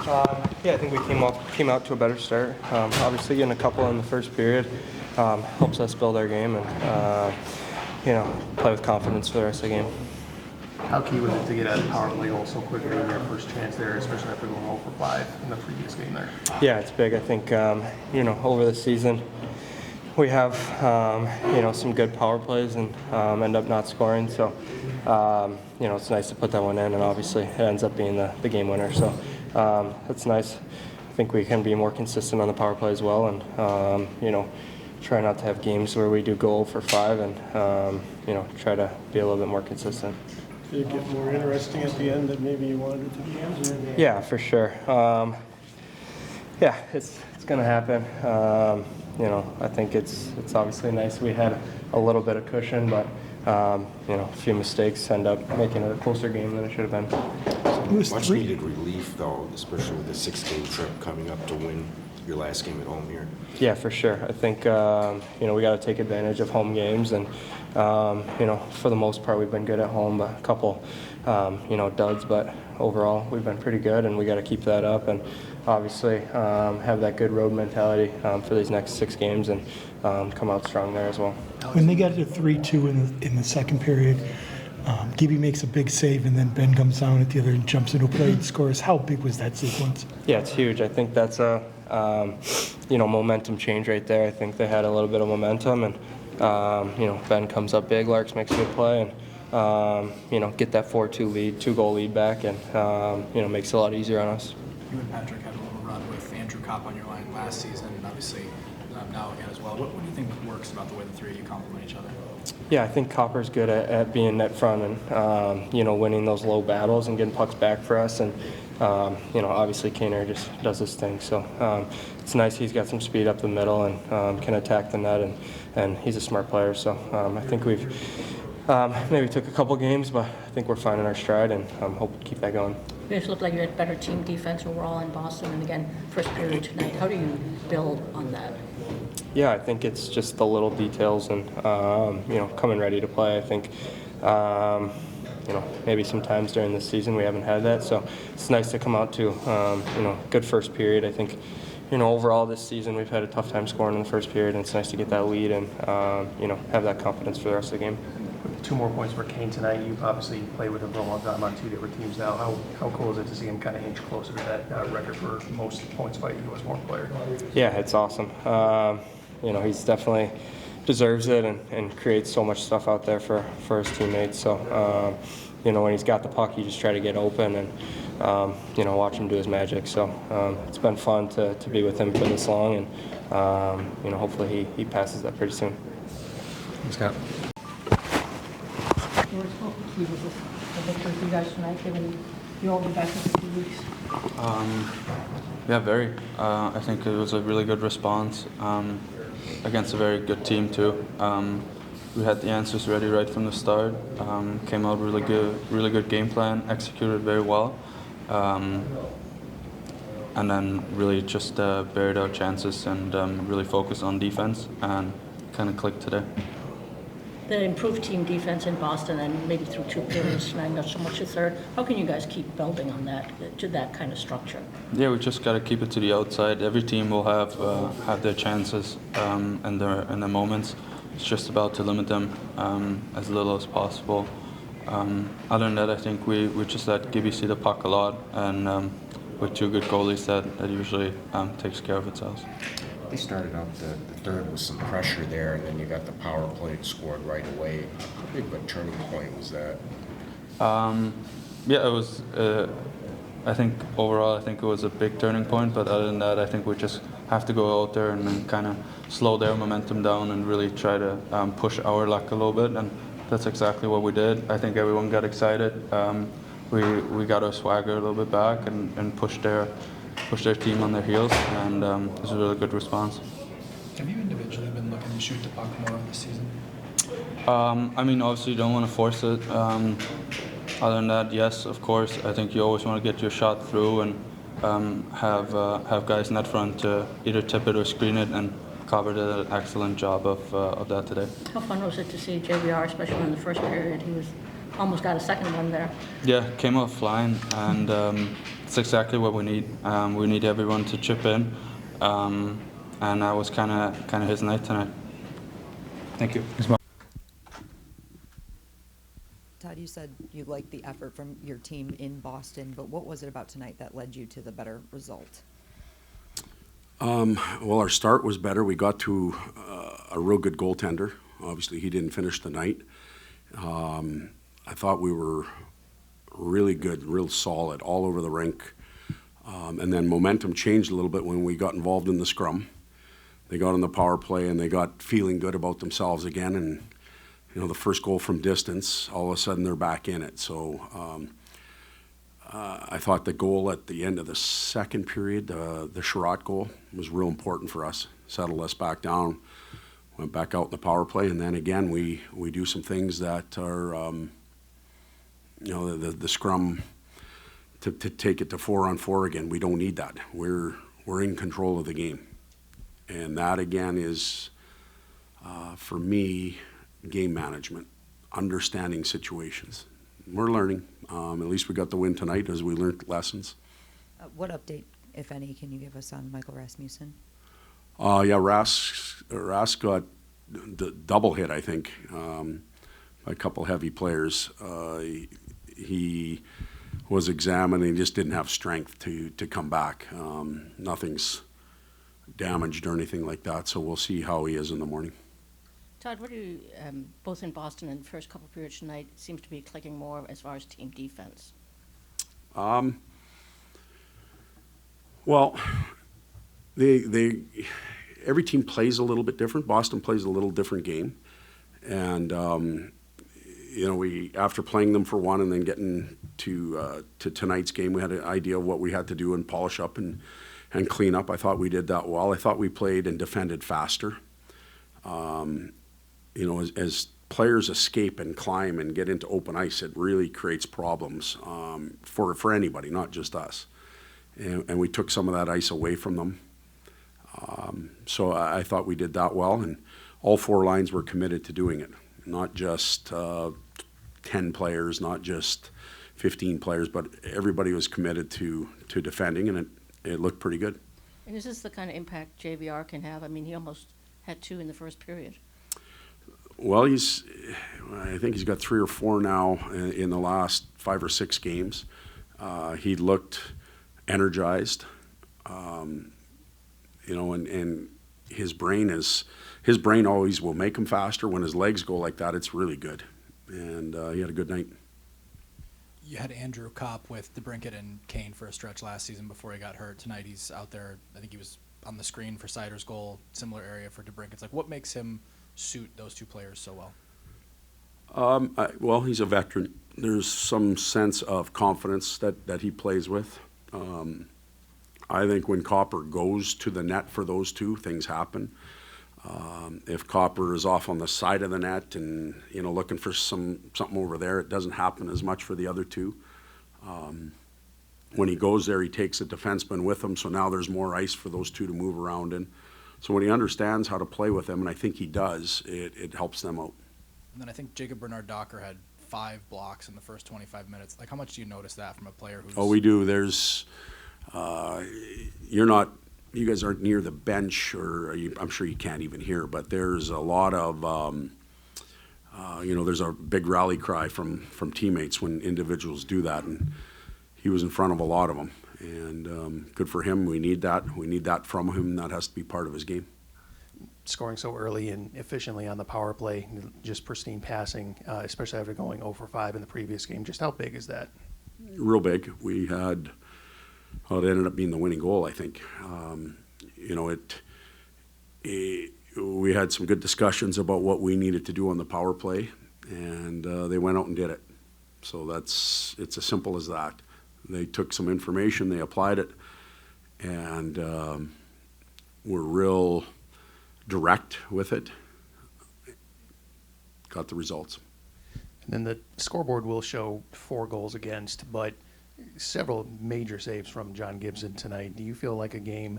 Yeah, I think we came out to a better start. Obviously, getting a couple in the first period helps us build our game and play with confidence for the rest of the game. How key was it to get a power play goal so quickly in your first chance there, especially after going 0 for 5 in the previous game there? Yeah, it's big. I think over the season we have some good power plays and end up not scoring. So it's nice to put that one in, and obviously it ends up being the game winner. So that's nice. I think we can be more consistent on the power play as well, and try not to have games where we do go 0 for 5, and try to be a little bit more consistent. Did it get more interesting at the end than maybe you wanted it to be? Yeah, for sure. It's going to happen. I think it's obviously nice we had a little bit of cushion, but a few mistakes end up making it a closer game than it should have been. Much needed relief, though, especially with the 6-game trip coming up to win your last game at home here. Yeah, for sure. I think we got to take advantage of home games, and for the most part we've been good at home. A couple duds, but overall we've been pretty good, and we got to keep that up, and obviously have that good road mentality for these next 6 games, and come out strong there as well. When they got to 3-2 in the second period, Gibby makes a big save, and then Ben comes down at the other and jumps into play and scores. How big was that sequence? Yeah, it's huge. I think that's a momentum change right there. I think they had a little bit of momentum, and Ben comes up big, Larks makes a good play, and get that 4-2 lead, 2-goal lead back, and makes it a lot easier on us. You and Patrick had a little run with Andrew Kopp on your line last season, and obviously now again as well. What do you think works about the way the three of you complement each other? Yeah, I think Copper's good at being net front and winning those low battles and getting pucks back for us, and obviously Kane just does his thing. So it's nice he's got some speed up the middle and can attack the net, and he's a smart player. So I think we've maybe took a couple games, but I think we're finding our stride, and hope to keep that going. You guys look like you had better team defense overall in Boston, and again, first period tonight. How do you build on that? Yeah, I think it's just the little details and coming ready to play. I think maybe sometimes during this season we haven't had that, so it's nice to come out to good first period. I think overall this season we've had a tough time scoring in the first period, and it's nice to get that lead and have that confidence for the rest of the game. 2 more points for Kane tonight. You've obviously played with him for a long time on 2 different teams now. How cool is it to see him kind of inch closer to that record for most points by a U.S. player? Yeah, it's awesome. He's definitely deserves it and creates so much stuff out there for his teammates. So, when he's got the puck, you just try to get open and, watch him do his magic. So it's been fun to be with him for this long, and, hopefully he passes that pretty soon. Scott. With the victory for you guys tonight, given you all be back in a few weeks? Yeah, very. I think it was a really good response against a very good team too. We had the answers ready right from the start. Came out really good game plan, executed very well, and then really just buried our chances and really focused on defense, and kind of clicked today. The improved team defense in Boston, and maybe through 2 periods tonight, not so much a third. How can you guys keep building on that, to that kind of structure? Yeah, we just got to keep it to the outside. Every team will have their chances and their moments. It's just about to limit them as little as possible. Other than that, I think we just let Gibby see the puck a lot, and with 2 good goalies, that usually takes care of itself. They started out the third with some pressure there, and then you got the power play and scored right away. How big of a turning point was that? Yeah, it was. I think overall, it was a big turning point. But other than that, I think we just have to go out there and then kind of slow their momentum down and really try to push our luck a little bit. And that's exactly what we did. I think everyone got excited. We got our swagger a little bit back and pushed their team on their heels, and it was a really good response. Have you individually been looking to shoot the puck more this season? Obviously you don't want to force it. Other than that, yes, of course. I think you always want to get your shot through and have guys net front to either tip it or screen it, and Carver did an excellent job of that today. How fun was it to see JVR, especially in the first period? He was almost got a second one there. Yeah, came off flying, and it's exactly what we need. We need everyone to chip in, and that was kind of his night tonight. Thank you. Todd, you said you liked the effort from your team in Boston, but what was it about tonight that led you to the better result? Well, our start was better. We got to a real good goaltender. Obviously, he didn't finish the night. I thought we were really good, real solid all over the rink. And then momentum changed a little bit when we got involved in the scrum. They got on the power play and they got feeling good about themselves again. And, the first goal from distance, all of a sudden they're back in it. So I thought the goal at the end of the second period, the Sherratt goal, was real important for us. Settled us back down, went back out in the power play, and then again we do some things that are, the scrum to take it to 4-on-4 again. We don't need that. We're in control of the game, and that again is for me game management, understanding situations. We're learning. At least we got the win tonight as we learned lessons. What update, if any, can you give us on Michael Rasmussen? Yeah, Rask got the double hit, I think, by a couple heavy players. He was examined and he just didn't have strength to come back. Nothing's damaged or anything like that, so we'll see how he is in the morning. Todd, what do you, both in Boston and the first couple of periods tonight, it seems to be clicking more as far as team defense? Well, every team plays a little bit different. Boston plays a little different game, and we after playing them for one and then getting to tonight's game, we had an idea of what we had to do and polish up and clean up. I thought we did that well. I thought we played and defended faster. As players escape and climb and get into open ice, it really creates problems for anybody, not just us. And we took some of that ice away from them. So I thought we did that well, and all four lines were committed to doing it, not just 10 players, not just 15 players, but everybody was committed to defending, and it looked pretty good. And is this the kind of impact JVR can have? I mean, he almost had 2 in the first period. Well, I think he's got 3 or 4 now in the last 5 or 6 games. He looked energized, and his brain always will make him faster. When his legs go like that, it's really good. And he had a good night. You had Andrew Kopp with DeBrincat and Kane for a stretch last season before he got hurt. Tonight he's out there. I think he was on the screen for Seider's goal, similar area for DeBrincat. It's like, what makes him suit those 2 players so well? Well, he's a veteran. There's some sense of confidence that he plays with. I think when Copper goes to the net for those 2, things happen. If Copper is off on the side of the net and looking for something over there, it doesn't happen as much for the other 2. When he goes there, he takes a defenseman with him, so now there's more ice for those 2 to move around in. So when he understands how to play with them, and I think he does, it helps them out. And then I think Jacob Bernard-Docker had 5 blocks in the first 25 minutes. Like, how much do you notice that from a player who's... Oh, we do. There's, you guys aren't near the bench, or I'm sure you can't even hear, but there's a lot of, there's a big rally cry from teammates when individuals do that, and he was in front of a lot of them. And good for him. We need that. We need that from him. That has to be part of his game. Scoring so early and efficiently on the power play, just pristine passing, especially after going 0 for 5 in the previous game. Just how big is that? Real big. We had, it ended up being the winning goal, I think. We had some good discussions about what we needed to do on the power play, and they went out and did it. So it's as simple as that. They took some information, they applied it, and were real direct with it. Got the results. And then the scoreboard will show 4 goals against, but several major saves from John Gibson tonight. Do you feel like a game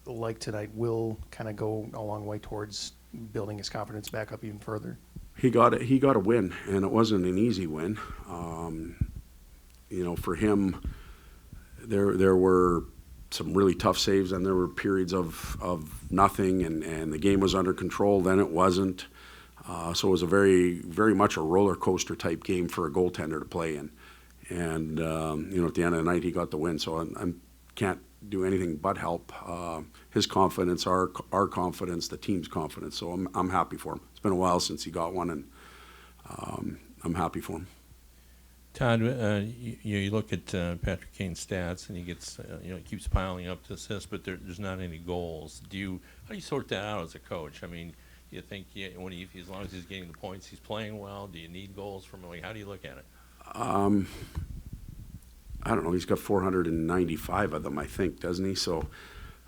like tonight will kind of go a long way towards building his confidence back up even further? He got a win, and it wasn't an easy win. For him, there were some really tough saves, and there were periods of nothing, and the game was under control. Then it wasn't. So it was a very, very much a roller coaster type game for a goaltender to play in. And at the end of the night, he got the win. So I can't do anything but help his confidence, our confidence, the team's confidence. So I'm happy for him. It's been a while since he got one, and I'm happy for him. Todd, you look at Patrick Kane's stats, and he gets, he keeps piling up to assists, but there's not any goals. How do you sort that out as a coach? I mean, do you think as long as he's getting the points, he's playing well? Do you need goals from him? How do you look at it? I don't know. He's got 495 of them, I think, doesn't he? So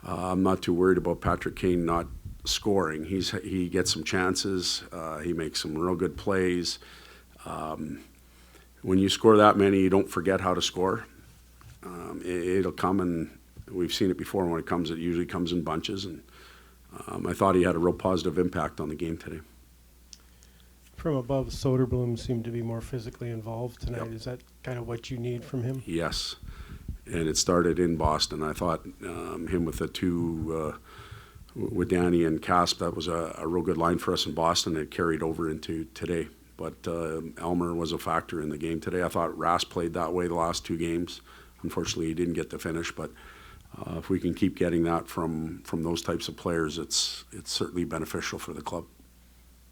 I'm not too worried about Patrick Kane not scoring. He gets some chances. He makes some real good plays. When you score that many, you don't forget how to score. It'll come, and we've seen it before. When it comes, it usually comes in bunches. And I thought he had a real positive impact on the game today. From above, Soderblom seemed to be more physically involved tonight. Yep. Is that kind of what you need from him? Yes, and it started in Boston. I thought him with the two, with Danny and Kasp, that was a real good line for us in Boston. It carried over into today. But Elmer was a factor in the game today. I thought Rass played that way the last two games. Unfortunately, he didn't get the finish, but if we can keep getting that from those types of players, it's certainly beneficial for the club.